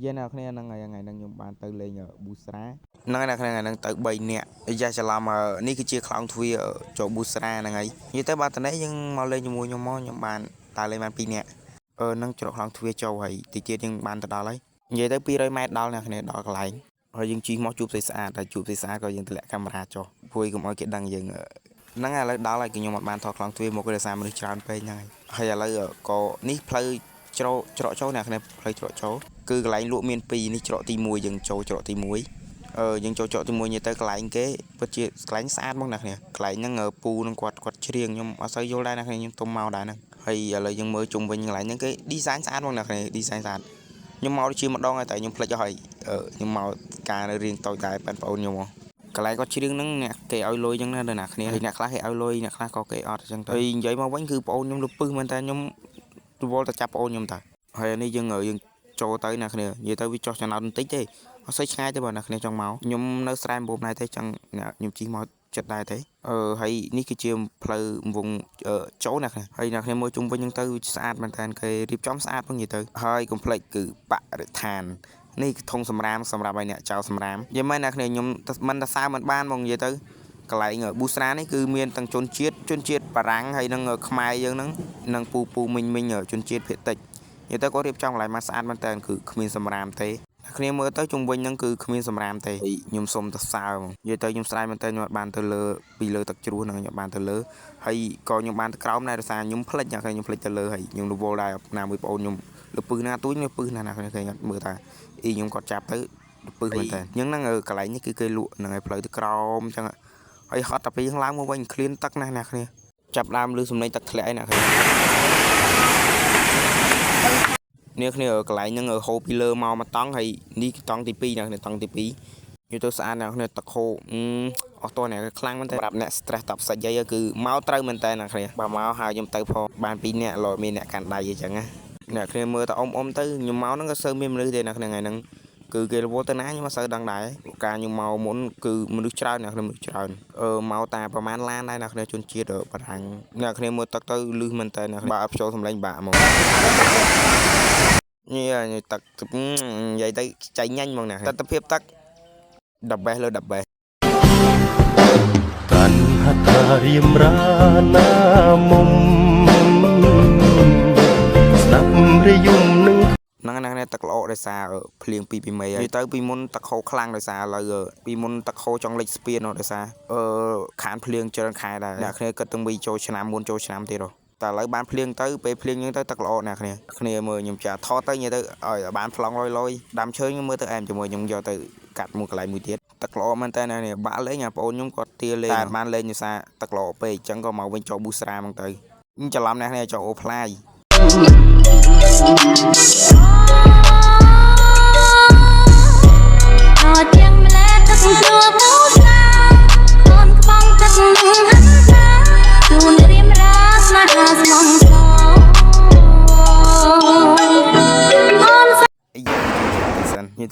យើងនៅគ្នានឹងថ្ងៃហ្នឹងខ្ញុំបានទៅលេងប៊ូស្រាហ្នឹងនៅគ្នាហ្នឹងទៅ3នាក់យ៉ាច្រឡំនេះគឺជាខ្លោងទ្វារចូលប៊ូស្រាហ្នឹងហើយនិយាយទៅបាទតនេះយើងមកលេងជាមួយខ្ញុំមកខ្ញុំបានតើលេងបាន2នាក់នឹងច្រកខ្លោងទ្វារចូលហើយតិចទៀតយើងបានទៅដល់ហើយនិយាយទៅ200ម៉ែត្រដល់អ្នកគ្នាដល់កន្លែងហើយយើងជិះមកជួបស្អាតតែជួបស្អាតក៏យើងទម្លាក់កាមេរ៉ាចុះព្រួយកុំឲ្យគេដឹងយើងហ្នឹងឥឡូវដល់ហើយខ្ញុំអត់បានថតខ្លោងទ្វារមកដោយសារមនុស្សច្រើនពេកហ្នឹងហើយឥឡូវក៏នេះផ្លូវច្រកចូលអ្នកគ្នាផ្លូវច្រកចូលគឺកន្លែងលក់មាន2នេះច្រកទី1យើងចូលច្រកទី1យើងចូលច្រកទី1នេះទៅកន្លែងគេពិតជាកន្លែងស្អាតមកអ្នកគ្នាកន្លែងហ្នឹងពូនឹងគាត់ច្រៀងខ្ញុំអត់សូវយល់ដែរអ្នកគ្នាខ្ញុំទុំមកដែរហ្នឹងហើយឥឡូវយើងមើលជុំវិញកន្លែងហ្នឹងគេ design ស្អាតមកអ្នកគ្នា design ស្អាតខ្ញុំមកជាមួយម្ដងហើយតែខ្ញុំភ្លេចអស់ហើយខ្ញុំមកការនៅរៀងតូចតែបងប្អូនខ្ញុំមកកន្លែងគាត់ច្រៀងហ្នឹងអ្នកគេឲ្យលុយចឹងណាដល់អ្នកគ្នាហើយអ្នកខ្លះគេឲ្យលុយអ្នកខ្លះក៏គេអត់ចឹងទៅហើយនិយាយមកវិញគឺបងប្អូនខ្ញុំលុបពឹសមែនតែខ្ញុំរវល់តែចាប់បងប្អូនខ្ញុំតាហើយនេះយើងចូលទៅអ្នកគ្នានិយាយទៅវាចុះចំណោទបន្តិចទេអត់សូវឆ្ងាយទេបងអ្នកគ្នាចង់មកខ្ញុំនៅស្រែមបូមដែរទេចឹងខ្ញុំជិះមកចិត្តដែរទេហើយនេះគឺជាផ្លូវវងចូលអ្នកគ្នាហើយអ្នកគ្នាមើលជុំវិញហ្នឹងទៅស្អាតមែនតើគេរៀបចំស្អាតផងនិយាយទៅហើយកុំភ្លេចគឺបរិស្ថាននេះធុងសម្រាមសម្រាប់ឲ្យអ្នកចោលសម្រាមនិយាយមែនអ្នកគ្នាខ្ញុំមិនតែសើមិនបានមកនិយាយទៅកន្លែងប៊ូស្រានេះគឺមានទាំងជនជាតិបារាំងហើយនឹងខ្មែរយើងហ្នឹងនឹងពូមិញជនជាតិភាគតិចនិយាយទៅគាត់រៀបចំកន្លែងមកស្អាតមែនតើគឺគ្មានសម្រាមទេគ្នាមើលទៅជុំវិញហ្នឹងគឺគ្មានសម្រាមទេខ្ញុំសុំទៅសើហ្មងនិយាយទៅខ្ញុំស្រែកមែនតើខ្ញុំអត់បានទៅលើពីលើទឹកជ្រោះហ្នឹងខ្ញុំបានទៅលើហើយក៏ខ្ញុំបានទៅក្រោមដែរដោយសារខ្ញុំភ្លេចខ្ញុំភ្លេចទៅលើហើយខ្ញុំរវល់ដែរណាមួយបងអូនខ្ញុំលពឹសណាទួយខ្ញុំពឹសណាគ្នាគេមើលថាខ្ញុំគាត់ចាប់ទៅលពឹសមែនតើអញ្ចឹងហ្នឹងកន្លែងនេះគឺគេលក់ហ្នឹងហើយផ្លូវទៅក្រោមអញ្ចឹងហើយហត់តែពីខាងឡើងមកវិញឃ្លានទឹកណាស់អ្នកគ្នាចាប់ដើមលឺសំឡេងទឹកធ្លាក់អីអ្នកគ្នានេះគ្នាកន្លែងហ្នឹងហូរពីលើមកតង់ហើយនេះតង់ទី2អ្នកគ្នាតង់ទី2និយាយទៅស្អាតអ្នកគ្នាទឹកហូរអស់តោះអ្នកខ្លាំងមែនតើប្រាប់អ្នក stress តបសាច់យាយគឺមកត្រូវមែនតើអ្នកគ្នាបើមកហើយខ្ញុំទៅផងបាន2នាក់លោមានអ្នកកាន់ដៃអញ្ចឹងណាអ្នកគ្នាមើលតែអ៊ំទៅខ្ញុំមកហ្នឹងក៏សើមានមនុស្សទេអ្នកគ្នាថ្ងៃហ្នឹងគឺគេរវល់ទៅណាខ្ញុំអត់សូវដឹងដែរការខ្ញុំមកមុនគឺមនុស្សច្រើនអ្នកគ្នាមនុស្សច្រើនមកតាប្រហែលឡានដែរអ្នកគ្នាជនជាតិបារាំងអ្នកគ្នាមើលទឹកទៅលឺមែនតើអ្នកបើអត់ចូលសម្លេងបាក់ហ្មងនេះទឹកនិយាយទៅចៃញ៉ាញ់ហ្មងណាទស្សនភាពទឹក the best លើ the best កាន់ហត្ថរៀមរាណាមុំស្ដាប់រយំនឹងហ្នឹងទឹកល្អដោយសារភ្លៀងពីមេហើយទៅពីមុនទឹកហូរខ្លាំងដោយសារឥឡូវពីមុនទឹកហូរចង់លិចស្ពានដោយសារខានភ្លៀងច្រើនខែដែរអ្នកគ្នាគិតទាំង2ចូលឆ្នាំមុនចូលឆ្នាំទៀតតែឥឡូវបានភ្លៀងទៅពេលភ្លៀងហ្នឹងទៅទឹកល្អអ្នកគ្នាមើលខ្ញុំចាថតទៅនិយាយទៅឲ្យបានប្លង់លយដាំឈើខ្ញុំមើលទៅអែមជាមួយខ្ញុំយកទៅកាត់មួយកន្លែងមួយទៀតទឹកល្អមែនតើអ្នកនេះបាក់លេងបងអូនខ្ញុំគាត់ទាលេងតែបានលេងដោយសារទឹកល្អពេកអញ្ចឹងក៏មកវិញចូលប៊ូស្រាហ្មងទៅខ្ញុំច្រឡំអ្នកនេះចូលអូផ្លាយ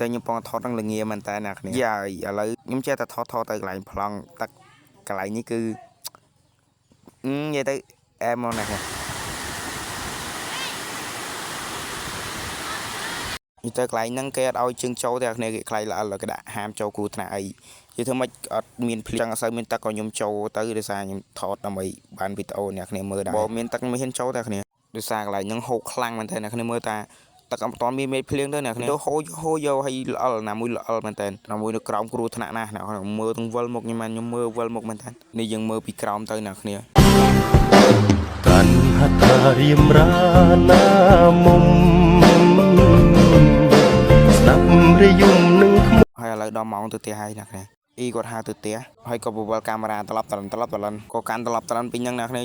តែខ្ញុំពងថតនឹងល្ងាមែនតើអ្នកគ្នាយ៉ាឥឡូវខ្ញុំចេះតែថតទៅកន្លែងប្លង់ទឹកកន្លែងនេះគឺនិយាយទៅអែមមកណាស់និយាយទៅកន្លែងហ្នឹងគេអត់ឲ្យជើងចូលទេអ្នកគ្នាគេខ្លាយល្អគេដាក់ហាមចូលគ្រោះថ្នាក់អីនិយាយធ្វើម៉េចអត់មានភ្លៀងអត់សូវមានទឹកក៏ខ្ញុំចូលទៅដោយសារខ្ញុំថតដើម្បីបានវីដេអូអ្នកគ្នាមើលដែរបើមានទឹកមិនហ៊ានចូលទេអ្នកគ្នាដោយសារកន្លែងហ្នឹងហូរខ្លាំងមែនតើអ្នកគ្នាមើលតាទឹកអត់តាន់មានមេឃភ្លៀងទៅអ្នកគ្នាហូរយកឲ្យល្អណាមួយល្អមែនតើណាមួយនៅក្រោមគ្រោះថ្នាក់ណាស់អ្នកមើលទាំងវិលមុខខ្ញុំមើលវិលមុខមែនតើនេះយើងមើលពីក្រោមទៅអ្នកគ្នាកាន់ហត្ថរៀមរាណាមុំស្ដាប់រយំនឹងហើយឥឡូវដល់ម៉ោងទៅផ្ទះហើយអ្នកគ្នាគាត់ហៅទៅផ្ទះហើយក៏បវល់កាមេរ៉ាត្រឡប់ក៏កាន់ត្រឡប់ពីហ្នឹងអ្នកគ្នា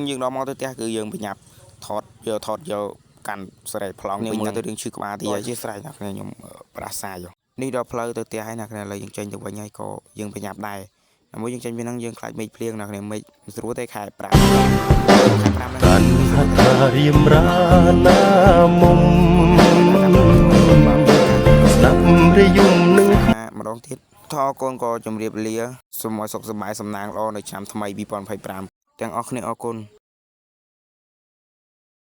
យើងដល់ម៉ោងទៅផ្ទះគឺយើងប្រញាប់ថតយកកាន់ស្រែកប្លង់វិញទៅរឿងឈឺក្បាលទីហើយជាស្រែកអ្នកគ្នាខ្ញុំប្រាសាយនេះដល់ផ្លូវទៅផ្ទះហើយអ្នកគ្នាឥឡូវយើងចេញទៅវិញហើយក៏យើងប្រញាប់ដែរដើម្បីយើងចេញពីហ្នឹងយើងខ្លាចមេឃភ្លៀងអ្នកគ្នាមេឃស្រួលទេខែ5កាន់ហត្ថរៀមរាណាមុំស្ដាប់រយំនឹងម្ដងទៀតថតកូនក៏ជម្រាបលាសូមឲ្យសុខសប្បាយសំណាងល្អនៅឆ្នាំថ្មី2025ទាំងអស់គ្នាអរគុណ